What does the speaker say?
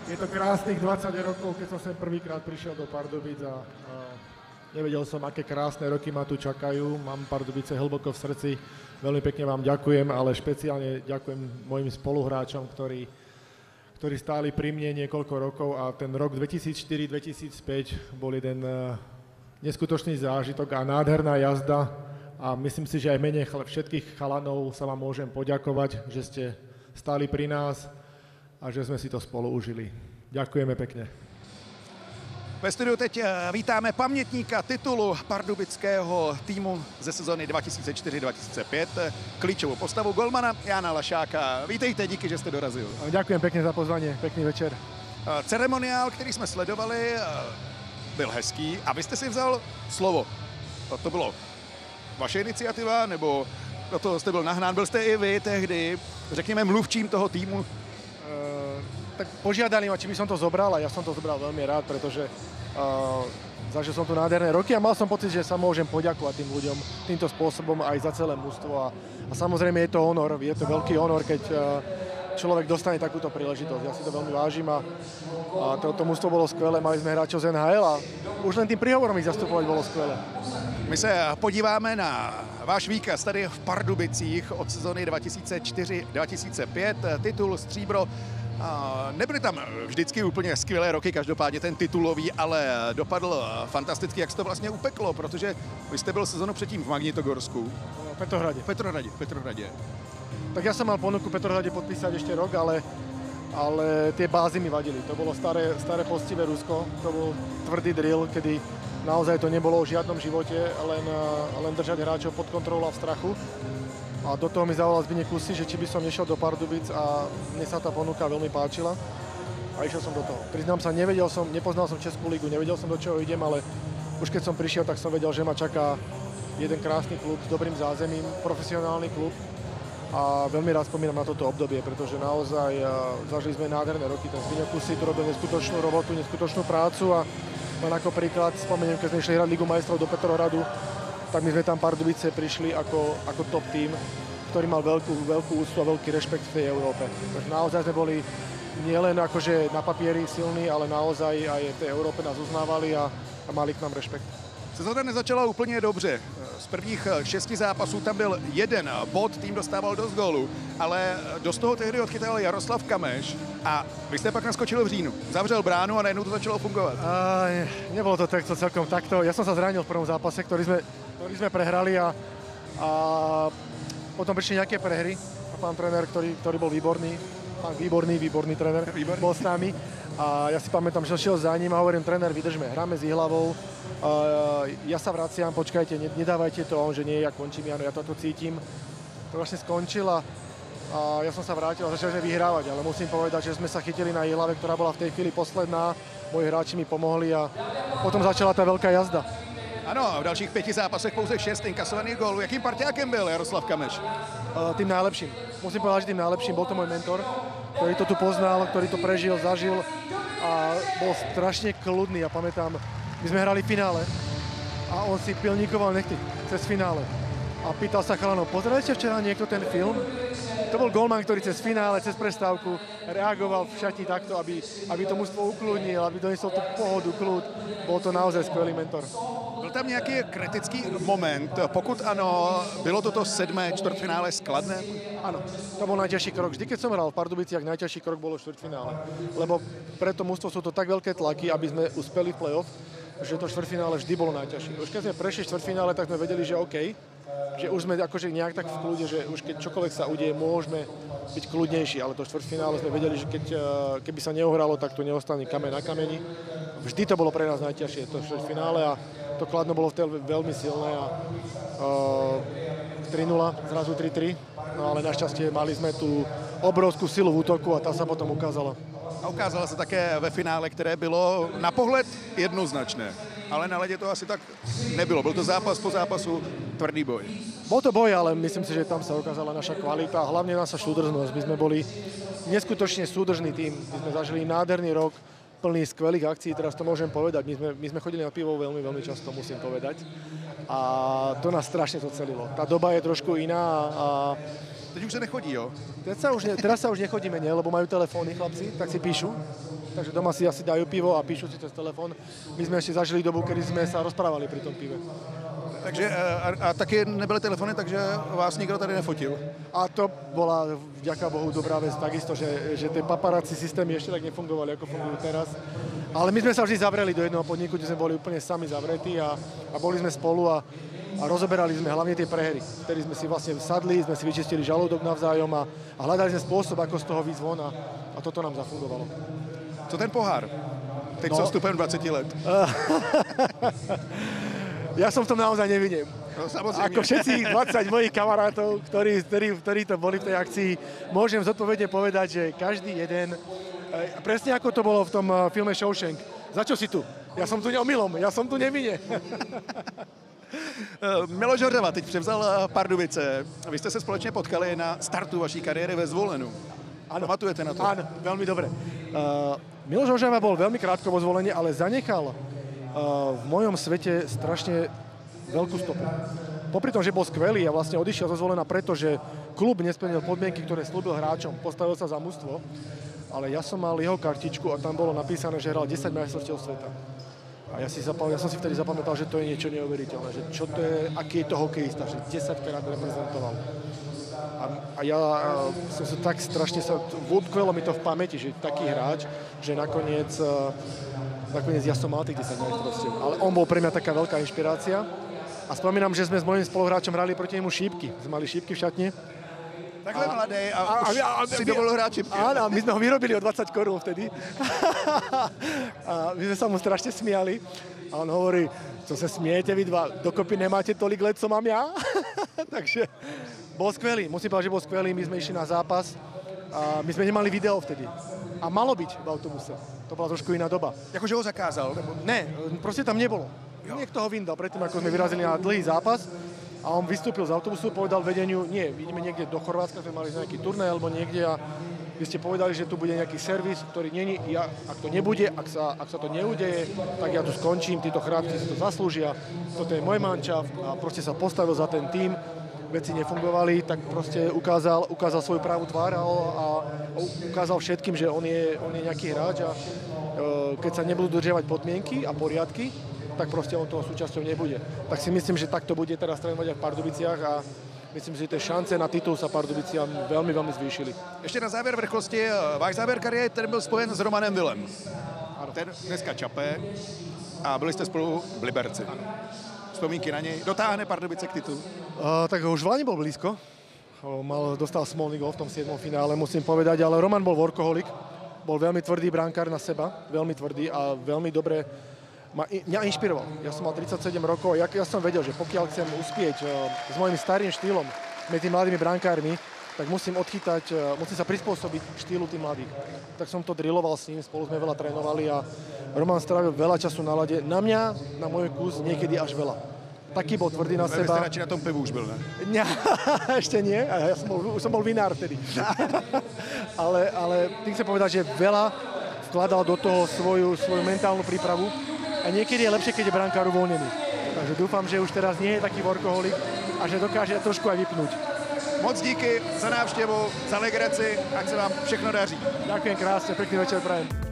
Je to krásnych 20 rokov, keď som sem prvýkrát prišiel do Pardubic a nevedel som, aké krásne roky ma tu čakajú. Mám Pardubice hlboko v srdci. Veľmi pekne vám ďakujem, ale špeciálne ďakujem mojim spoluhráčom, ktorí stáli pri mne niekoľko rokov a ten rok 2004-2005 bol jeden neskutočný zážitok a nádherná jazda a myslím si, že aj mene všetkých chalanov sa vám môžem poďakovať, že ste stáli pri nás a že sme si to spolu užili. Ďakujeme pekne. Ve studiu teď vítáme pamětníka titulu pardubického týmu ze sezóny 2004-2005, klíčovou postavu golmana Jána Lašáka. Vítejte, díky, že jste dorazil. Ďakujem pekne za pozvanie, pekný večer. Ceremoniál, který jsme sledovali, byl hezký a vy jste si vzal slovo. To bylo vaše iniciativa, nebo do toho jste byl nahnán? Byl jste i vy tehdy, řekněme, mluvčím toho týmu? Tak požiadali ma, či by som to zobral a ja som to zobral veľmi rád, pretože zažil som tu nádherné roky a mal som pocit, že sa môžem poďakovať tým ľuďom týmto spôsobom aj za celé mužstvo a samozrejme je to honor, je to veľký honor, keď človek dostane takúto príležitosť. Ja si to veľmi vážim a to mužstvo bolo skvelé, mali sme hráčov z NHL a už len tým príhovorom ich zastupovať bolo skvelé. My se podíváme na váš výkaz tady v Pardubicích od sezóny 2004-2005, titul stříbro. Nebyly tam vždycky úplně skvělé roky, každopádně ten titulový, ale dopadl fantasticky, jak se to vlastně upeklo, protože vy jste byl sezonu předtím v Magnitogorsku. V Petrohradě. Tak ja som mal ponuku v Petrohrade podpísať ešte rok, ale tie bázy mi vadili. To bolo staré postivé Rusko, to bol tvrdý drill, kedy naozaj to nebolo v žiadnom živote, len držať hráčov pod kontrolou a v strachu. A do toho mi zavolal Zbigněk Kusy, že či by som nešiel do Pardubic a mne sa tá ponuka veľmi páčila a išiel som do toho. Priznám sa, nepoznal som Českú ligu, nevedel som, do čoho idem, ale už keď som prišiel, tak som vedel, že ma čaká jeden krásny klub s dobrým zázemím, profesionálny klub a veľmi rád spomínam na toto obdobie, pretože naozaj zažili sme nádherné roky. Ten Zbigněk Kusy tu robil neskutočnú robotu, neskutočnú prácu a len ako príklad spomeniem, keď sme išli hrať Ligu majstrov do Petrohradu, tak my sme tam Pardubice prišli ako top tým, ktorý mal veľkú úctu a veľký rešpekt v tej Európe. Takže naozaj sme boli nielen akože na papieri silní, ale naozaj aj v tej Európe nás uznávali a mali k nám rešpekt. Sezóna nezačala úplně dobře. Z prvních 6 zápasů tam byl jeden bod, tým dostával dost gólů, ale dost toho tehdy odchytal Jaroslav Kameš a vy jste pak naskočil v říjnu. Zavřel bránu a najednou to začalo fungovat. Nebolo to celkom takto. Ja som sa zranil v prvom zápase, ktorý sme prehrali a potom prišli nejaké prehry. Pán tréner, ktorý bol výborný tréner, bol s nami. A ja si pamätám, že šiel za ním a hovorím, tréner, vydržme, hráme s Jihlavou, ja sa vraciam, počkajte, nedávajte to, on, že nie, ja končím, ja to cítim. To vlastne skončil a ja som sa vrátil a začali sme vyhrávať, ale musím povedať, že sme sa chytili na Jihlave, ktorá bola v tej chvíli posledná, moji hráči mi pomohli a potom začala tá veľká jazda. Ano, v dalších 5 zápasech pouze 6 inkasovaných gólů. Jakým parťákem byl Jaroslav Kameš? Tým najlepším. Musím povedať, že tým najlepším. Bol to môj mentor, ktorý to tu poznal, ktorý to prežil, zažil a bol strašne kľudný. Ja pamätám, my sme hrali v finále a on si pilníkoval nechty cez finále. A pýtal sa chalanov, pozerali ste včera niekto ten film? To bol golman, ktorý cez finále, cez prestávku reagoval v šatni takto, aby to mužstvo ukludnil, aby donesol tú pohodu, kľud. Bol to naozaj skvelý mentor. Byl tam nějaký kritický moment? Pokud ano, bylo toto 7. čtvrtfinále skladné? Áno, to bol najťažší krok. Vždy, keď som hral v Pardubiciach, najťažší krok bolo štvrťfinále. Lebo pre to mužstvo sú to tak veľké tlaky, aby sme uspeli v play-off, že to štvrťfinále vždy bolo najťažšie. Už keď sme prešli štvrťfinále, tak sme vedeli, že OK, že už sme akože nejak tak v kľude, že už keď čokoľvek sa udeje, môžeme byť kľudnejší, ale to štvrťfinále sme vedeli, že keby sa neuhralo, tak tu neostane kameň na kameni. Vždy to bolo pre nás najťažšie, to štvrťfinále a to Kladno bolo vtedy veľmi silné a 3-0, zrazu 3-3, no ale našťastie mali sme tú obrovskú silu v útoku a tá sa potom ukázala. A ukázala se také ve finále, které bylo na pohled jednoznačné. Ale na ledě to asi tak nebylo. Byl to zápas po zápasu, tvrdý boj. Bol to boj, ale myslím si, že tam sa ukázala naša kvalita a hlavne naša súdržnosť. My sme boli neskutočne súdržný tím. My sme zažili nádherný rok, plný skvelých akcií, teraz to môžem povedať. My sme chodili na pivo veľmi, veľmi často, musím povedať. A to nás strašne docelilo. Tá doba je trošku iná a Teď už se nechodí, jo? Teraz sa už nechodíme, nie, lebo majú telefóny chlapci, tak si píšu. Takže doma si asi dajú pivo a píšu si cez telefón. My sme ešte zažili dobu, kedy sme sa rozprávali pri tom pive. Takže a taky nebyly telefony, takže vás nikdo tady nefotil. A to bola, vďaka Bohu, dobrá vec takisto, že tie paparazzi systémy ešte tak nefungovali, ako fungujú teraz. Ale my sme sa vždy zavreli do jedného podniku, kde sme boli úplne sami zavretí a boli sme spolu a rozoberali sme hlavne tie prehry. Vtedy sme si vlastne sadli, sme si vyčistili žalúdok navzájom a hľadali sme spôsob, ako z toho výjsť von a toto nám zafungovalo. Co ten pohár? Teď s odstupem 20 let. Ja som v tom naozaj neviniem. No, samozrejme. Ako všetci 20 mojich kamarátov, ktorí to boli v tej akcii, môžem zodpovedne povedať, že každý jeden, presne ako to bolo v tom filme Shawshank. Za čo si tu? Ja som tu neomylom, ja som tu nevinne. Miloš Hořava teď převzal Pardubice. Vy jste se společně potkali na startu vaší kariéry ve Zvolenu. Áno. Pamatujete na to? Áno, veľmi dobre. Miloš Hořava bol veľmi krátko vo Zvolene, ale zanechal v mojom svete strašne veľkú stopu. Popri tom, že bol skvelý a vlastne odišiel zo Zvolena, pretože klub nesplnil podmienky, ktoré slúbil hráčom, postavil sa za mužstvo, ale ja som mal jeho kartičku a tam bolo napísané, že hral 10 majstrovstiev sveta. A ja som si vtedy zapamätal, že to je niečo neuveriteľné, že čo to je, aký je to hokejista, že 10-krát reprezentoval. A ja som sa tak strašne, utkvelo mi to v pamäti, že taký hráč, že nakoniec ja som mal tých 10 majstrovstiev. Ale on bol pre mňa taká veľká inšpirácia. A spomínam, že sme s mojím spoluhráčom hrali proti nemu šípky. Sme mali šípky v šatni. Takhle mladý a si dovolil hrať šípky. Áno, my sme ho vyrobili o 20 korún vtedy. A my sme sa mu strašne smiali. A on hovorí, co sa smiete vy dva, dokopy nemáte tolik let, co mám ja? Takže bol skvelý, musím povedať, že bol skvelý. My sme išli na zápas a my sme nemali video vtedy. A malo byť v autobuse. To bola trošku iná doba. Jakože ho zakázal? Nebo... Ne, proste tam nebolo. Niekto ho vyndal predtým, ako sme vyrazili na dlhý zápas a on vystúpil z autobusu, povedal vedeniu, nie, ideme niekde do Chorvátska, sme mali nejaký turné alebo niekde a vy ste povedali, že tu bude nejaký servis, ktorý není, ak to nebude, ak sa to neudeje, tak ja tu skončím, títo chlapci si to zaslúžia, toto je môj manšaft a proste sa postavil za ten tím, veci nefungovali, tak proste ukázal svoju pravú tvár a ukázal všetkým, že on je nejaký hráč a keď sa nebudú dodržiavať podmienky a poriadky, tak proste on toho súčasťou nebude. Tak si myslím, že takto bude teraz trénovať aj v Pardubiciach a myslím si, že tie šance na titul sa Pardubiciam veľmi, veľmi zvýšili. Ještě na závěr vrchlosti, váš závěr kariéry, ten byl spojen s Romanem Vilem. Ten dneska čape a byli jste spolu v Liberci. Vzpomínky na něj. Dotáhne Pardubice k titulu? Tak už v Lani bol blízko. Dostal smolný gól v tom 7. finále, musím povedať, ale Roman bol workoholik. Bol veľmi tvrdý brankár na seba, veľmi tvrdý a veľmi dobre mňa inšpiroval. Ja som mal 37 rokov a ja som vedel, že pokiaľ chcem uspieť s mojím starým štýlom medzi mladými brankármi, tak musím sa prispôsobiť štýlu tých mladých. Tak som to drilloval s ním, spolu sme veľa trénovali a Roman strávil veľa času na lade. Na mňa, na môj kus, niekedy až veľa. Taký bol tvrdý na seba. Vy ste radši na tom pivu už byl, ne? Nie, ešte nie. Už som bol vinár vtedy. ale tým chcem povedať, že veľa vkladal do toho svoju mentálnu prípravu a niekedy je lepšie, keď je brankár uvoľnený. Takže dúfam, že už teraz nie je taký workoholik a že dokáže trošku aj vypnúť. Moc díky za návštěvu, za legraci, ať se vám všechno daří. Ďakujem krásne, pekný večer prajem.